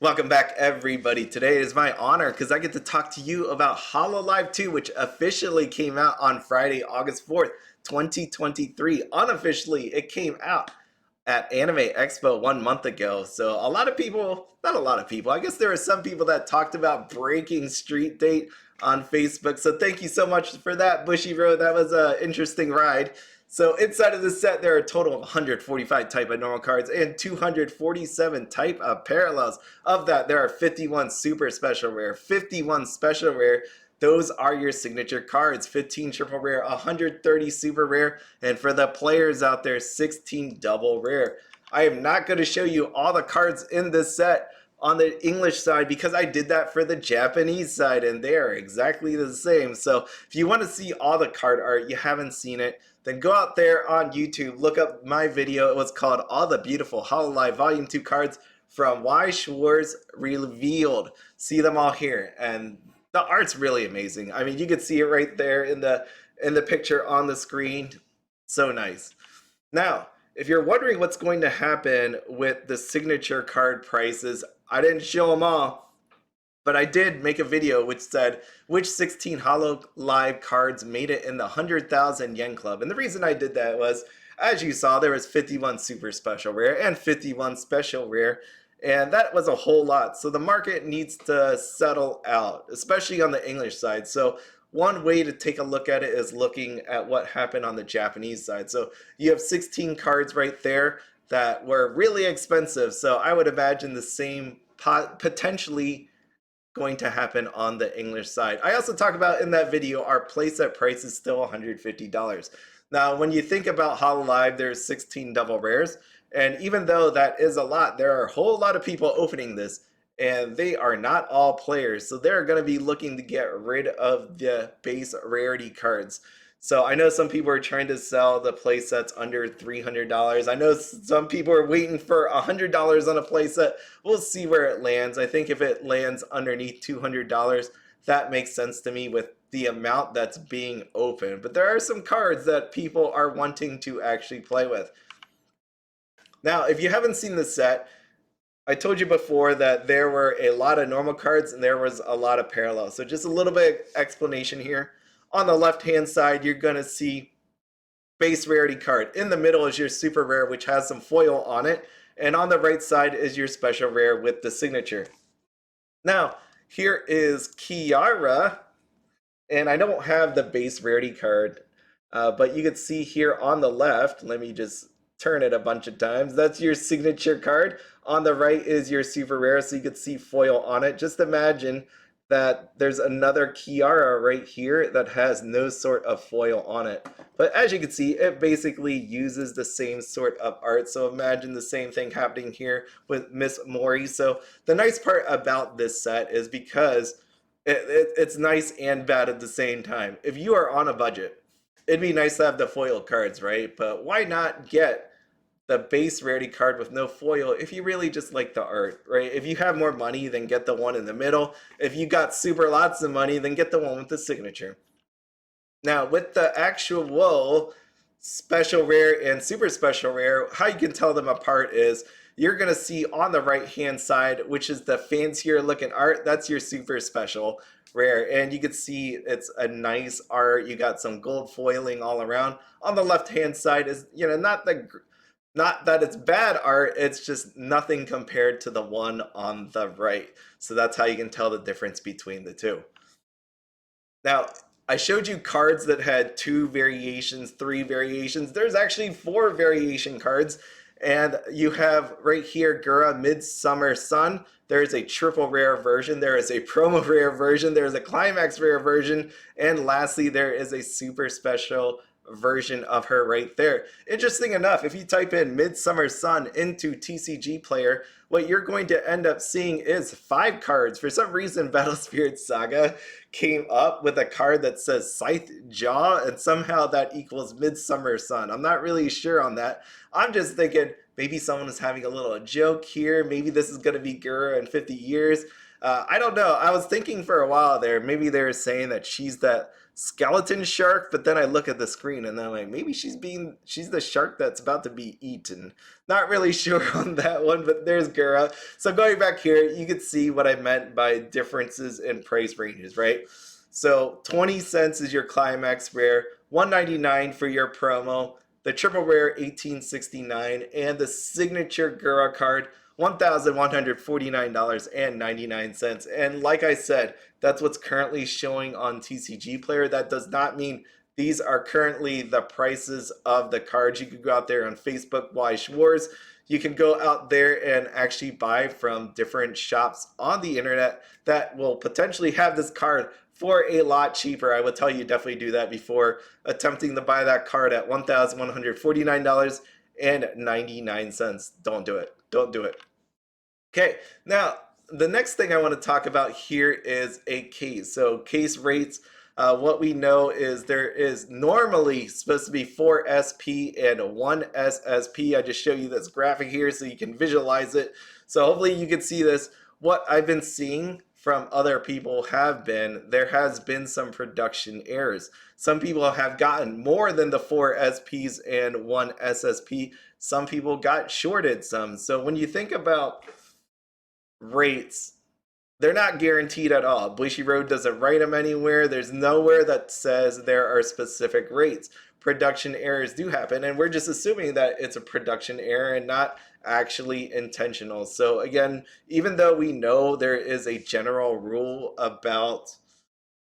Welcome back, everybody. Today is my honor because I get to talk to you about Hololive 2, which officially came out on Friday, August 4th, 2023. Unofficially, it came out at Anime Expo 1 month ago. So a lot of people, not a lot of people, I guess there are some people that talked about breaking street date on Facebook. So thank you so much for that, Bushy Road. That was an interesting ride. So inside of the set, there are a total of 145 type of normal cards and 247 type of parallels. Of that, there are 51 super special rare, 51 special rare. Those are your signature cards. 15 triple rare, 130 super rare, and for the players out there, 16 double rare. I am not going to show you all the cards in this set on the English side because I did that for the Japanese side and they are exactly the same. So if you want to see all the card art, you haven't seen it, then go out there on YouTube, look up my video. It was called All the Beautiful Hololive Volume 2 Cards from Weiss Schwarz Revealed. See them all here, and the art's really amazing. I mean, you can see it right there in the picture on the screen. So nice. Now, if you're wondering what's going to happen with the signature card prices, I didn't show them all, but I did make a video which said which 16 Hololive cards made it in the 100,000 yen club. And the reason I did that was, as you saw, there was 51 super special rare and 51 special rare, and that was a whole lot. So the market needs to settle out, especially on the English side. So one way to take a look at it is looking at what happened on the Japanese side. So you have 16 cards right there that were really expensive. So I would imagine the same potentially going to happen on the English side. I also talk about in that video our playset price is still $150. Now, when you think about Hololive, there's 16 double rares, and even though that is a lot, there are a whole lot of people opening this, and they are not all players, so they're going to be looking to get rid of the base rarity cards. So I know some people are trying to sell the playsets under $300. I know some people are waiting for $100 on a playset. We'll see where it lands. I think if it lands underneath $200, that makes sense to me with the amount that's being opened. But there are some cards that people are wanting to actually play with. Now, if you haven't seen the set, I told you before that there were a lot of normal cards and there was a lot of parallels. So just a little bit of explanation here. On the left-hand side, you're going to see base rarity card. In the middle is your super rare, which has some foil on it. And on the right side is your special rare with the signature. Now, here is Kiara. And I don't have the base rarity card, but you can see here on the left, let me just turn it a bunch of times. That's your signature card. On the right is your super rare, so you can see foil on it. Just imagine that there's another Kiara right here that has no sort of foil on it. But as you can see, it basically uses the same sort of art. So imagine the same thing happening here with Miss Mori. So the nice part about this set is because it's nice and bad at the same time. If you are on a budget, it'd be nice to have the foil cards, right? But why not get the base rarity card with no foil if you really just like the art, right? If you have more money, then get the one in the middle. If you got super lots of money, then get the one with the signature. Now, with the actual special rare and super special rare, how you can tell them apart is you're going to see on the right hand side, which is the fancier looking art, that's your super special rare, and you can see it's a nice art. You got some gold foiling all around. On the left hand side is, not that it's bad art, it's just nothing compared to the one on the right. So that's how you can tell the difference between the two. Now, I showed you cards that had 2 variations, 3 variations. There's actually 4 variation cards. And you have right here, Gura Midsummer Sun. There is a triple rare version. There is a promo rare version. There is a climax rare version. And lastly, there is a super special version of her right there. Interesting enough, if you type in Midsummer Sun into TCG Player, what you're going to end up seeing is 5 cards. For some reason, Battle Spirit Saga came up with a card that says Scythe Jaw, and somehow that equals Midsummer Sun. I'm not really sure on that. I'm just thinking maybe someone is having a little joke here. Maybe this is going to be Gura in 50 years. I don't know. I was thinking for a while there, maybe they were saying that she's that skeleton shark, but then I look at the screen and I'm like, maybe she's the shark that's about to be eaten. Not really sure on that one, but there's Gura. So going back here, you can see what I meant by differences in price ranges, right? So 20 cents is your climax rare, 199 for your promo, the triple rare 1869, and the signature Gura card $1,149.99. And like I said, that's what's currently showing on TCG Player. That does not mean these are currently the prices of the cards. You could go out there on Facebook, Weiss Schwarz. You can go out there and actually buy from different shops on the internet that will potentially have this card for a lot cheaper. I would tell you definitely do that before attempting to buy that card at $1,149.99. Don't do it. Don't do it. Okay, now the next thing I want to talk about here is a case. So case rates, what we know is there is normally supposed to be 4 SP and 1 SSP. I just show you this graphic here so you can visualize it. So hopefully you can see this. What I've been seeing from other people there has been some production errors. Some people have gotten more than the 4 SPs and 1 SSP. Some people got shorted some. So when you think about rates, they're not guaranteed at all. Bushiroad doesn't write them anywhere. There's nowhere that says there are specific rates. Production errors do happen, and we're just assuming that it's a production error and not actually intentional. So again, even though we know there is a general rule about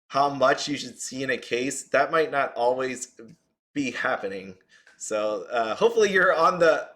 how much you should see in a case, that might not always be happening. So hopefully you're on the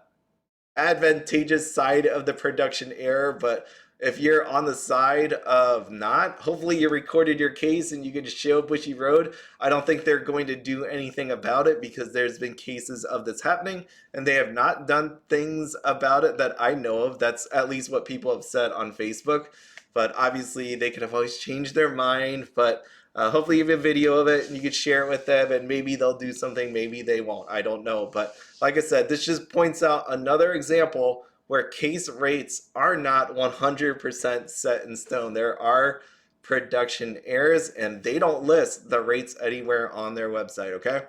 advantageous side of the production error, but if you're on the side of not, hopefully you recorded your case and you can just show Bushiroad. I don't think they're going to do anything about it because there's been cases of this happening and they have not done things about it that I know of. That's at least what people have said on Facebook, but obviously they could have always changed their mind. But hopefully you have a video of it and you could share it with them and maybe they'll do something, maybe they won't, I don't know. But like I said, this just points out another example where case rates are not 100% set in stone. There are production errors and they don't list the rates anywhere on their website, okay?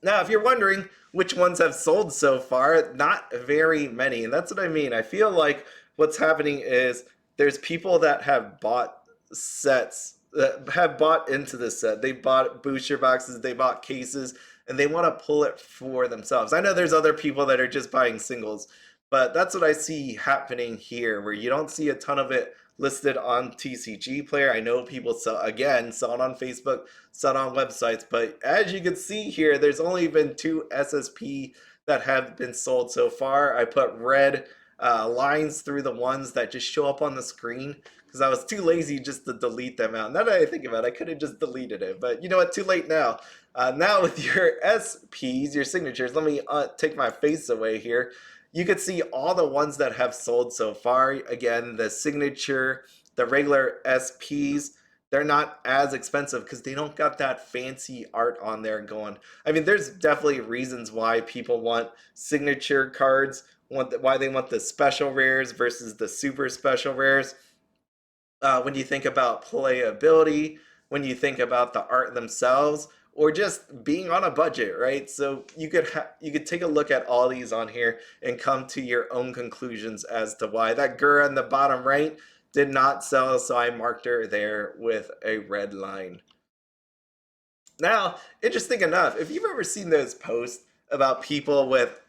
Now, if you're wondering which ones have sold so far, not very many. And that's what I mean. I feel like what's happening is there's people that have bought sets, that have bought into the set. They bought booster boxes, they bought cases, and they want to pull it for themselves. I know there's other people that are just buying singles, but that's what I see happening here, where you don't see a ton of it listed on TCG Player. I know people saw it on Facebook, saw it on websites, but as you can see here, there's only been 2 SSP that have been sold so far. I put red lines through the ones that just show up on the screen because I was too lazy just to delete them out. Now that I think about it, I could have just deleted it, but you know what, too late now. Now with your SPs, your signatures, let me take my face away here. You can see all the ones that have sold so far. Again, the signature, the regular SPs, they're not as expensive because they don't got that fancy art on there going. I mean, there's definitely reasons why people want signature cards, why they want the special rares versus the super special rares. When you think about playability, when you think about the art themselves, or just being on a budget, right? So you could take a look at all these on here and come to your own conclusions as to why. That Gura in the bottom right did not sell, so I marked her there with a red line. Now, interesting enough, if you've ever seen those posts about people with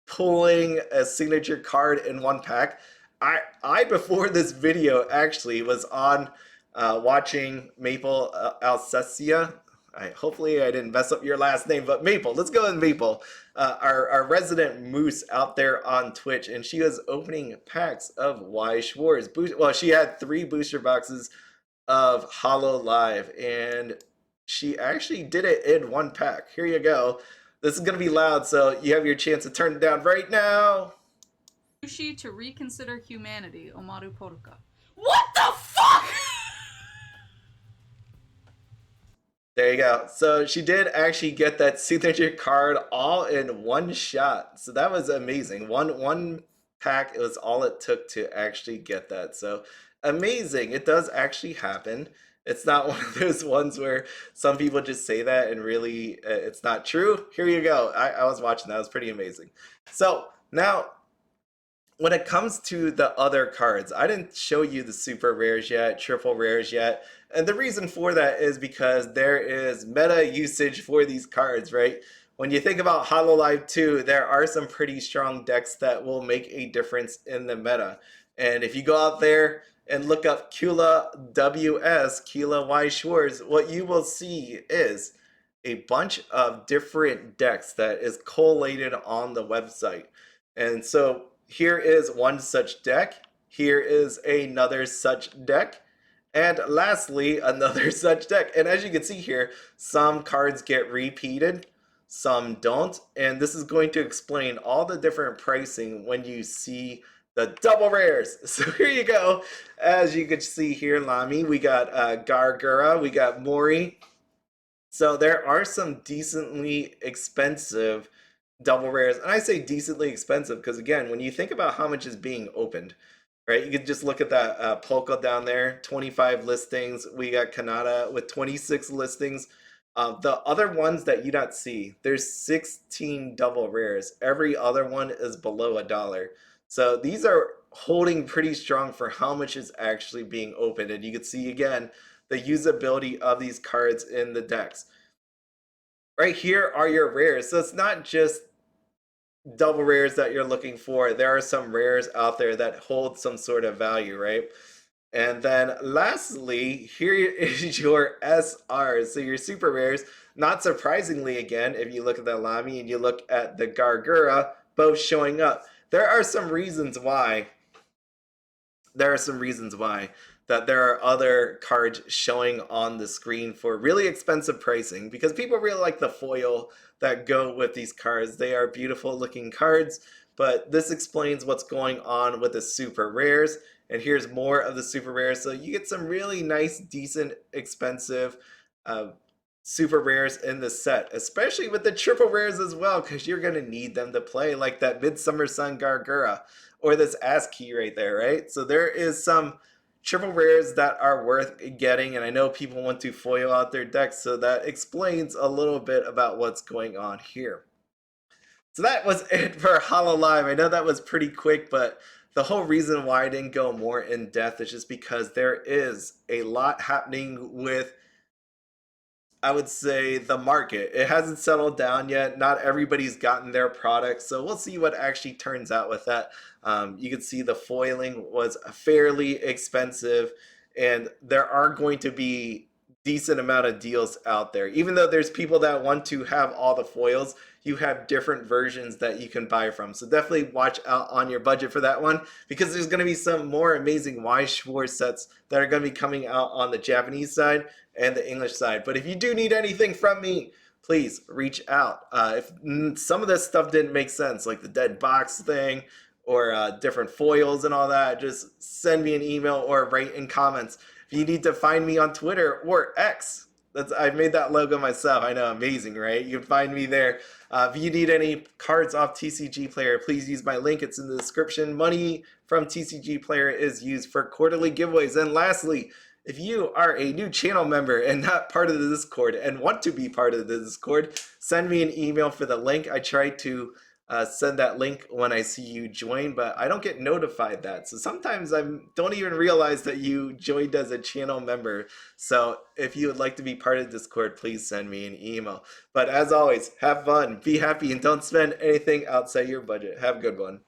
pulling a signature card in one pack, I before this video actually was on watching MapleAlcesia. Hopefully I didn't mess up your last name, but Maple, let's go with Maple. Our resident moose out there on Twitch, and she was opening packs of Weiss Schwarz. Well, she had 3 booster boxes of Hololive, and she actually did it in 1 pack. Here you go. This is going to be loud, so you have your chance to turn it down right now. To reconsider humanity, Omaru Poruka. What the fuck? There you go. So she did actually get that signature card all in 1 shot. So that was amazing. One pack, it was all it took to actually get that. So amazing. It does actually happen. It's not one of those ones where some people just say that and really it's not true. Here you go. I was watching that. It was pretty amazing. So now when it comes to the other cards, I didn't show you the super rares yet, triple rares yet. And the reason for that is because there is meta usage for these cards, right? When you think about Hololive 2, there are some pretty strong decks that will make a difference in the meta. And if you go out there and look up Kula WS, Kula Weiss Schwarz, what you will see is a bunch of different decks that is collated on the website. And so here is one such deck. Here is another such deck. And lastly, another such deck. And as you can see here, some cards get repeated, some don't. And this is going to explain all the different pricing when you see the double rares. So here you go. As you can see here, Lami, we got Gargura, we got Mori. So there are some decently expensive double rares. And I say decently expensive because, again, when you think about how much is being opened, right? You could just look at that Polka down there, 25 listings. We got Kanata with 26 listings. The other ones that you don't see, there's 16 double rares. Every other one is below $1. So these are holding pretty strong for how much is actually being opened. And you can see, again, the usability of these cards in the decks. Right here are your rares. So it's not just double rares that you're looking for. There are some rares out there that hold some sort of value, right? And then lastly, here is your SRs. So your super rares, not surprisingly, again, if you look at the Lami and you look at the Gargura, both showing up. There are some reasons why. That there are other cards showing on the screen for really expensive pricing because people really like the foil that go with these cards. They are beautiful looking cards, but this explains what's going on with the super rares. And here's more of the super rares. So you get some really nice, decent, expensive super rares in the set, especially with the triple rares as well, because you're going to need them to play, like that Midsummer Sun Gargura or this AZKi right there, right? So there is some triple rares that are worth getting, and I know people want to foil out their decks, so that explains a little bit about what's going on here. So that was it for Hololive. I know that was pretty quick, but the whole reason why I didn't go more in depth is just because there is a lot happening with, I would say, the market. It hasn't settled down yet. Not everybody's gotten their product, so we'll see what actually turns out with that. You can see the foiling was fairly expensive, and there are going to be decent amount of deals out there. Even though there's people that want to have all the foils, you have different versions that you can buy from. So definitely watch out on your budget for that one, because there's going to be some more amazing Weiss Schwarz sets that are going to be coming out on the Japanese side and the English side. But if you do need anything from me, please reach out. If some of this stuff didn't make sense, like the dead box thing or different foils and all that, just send me an email or write in comments. If you need to find me on Twitter or X, I made that logo myself. I know, amazing, right? You can find me there. If you need any cards off TCG Player, please use my link. It's in the description. Money from TCG Player is used for quarterly giveaways. And lastly, if you are a new channel member and not part of the Discord and want to be part of the Discord, send me an email for the link. I try to send that link when I see you join, but I don't get notified that. So sometimes I don't even realize that you joined as a channel member. So if you would like to be part of Discord, please send me an email. But as always, have fun, be happy, and don't spend anything outside your budget. Have a good one.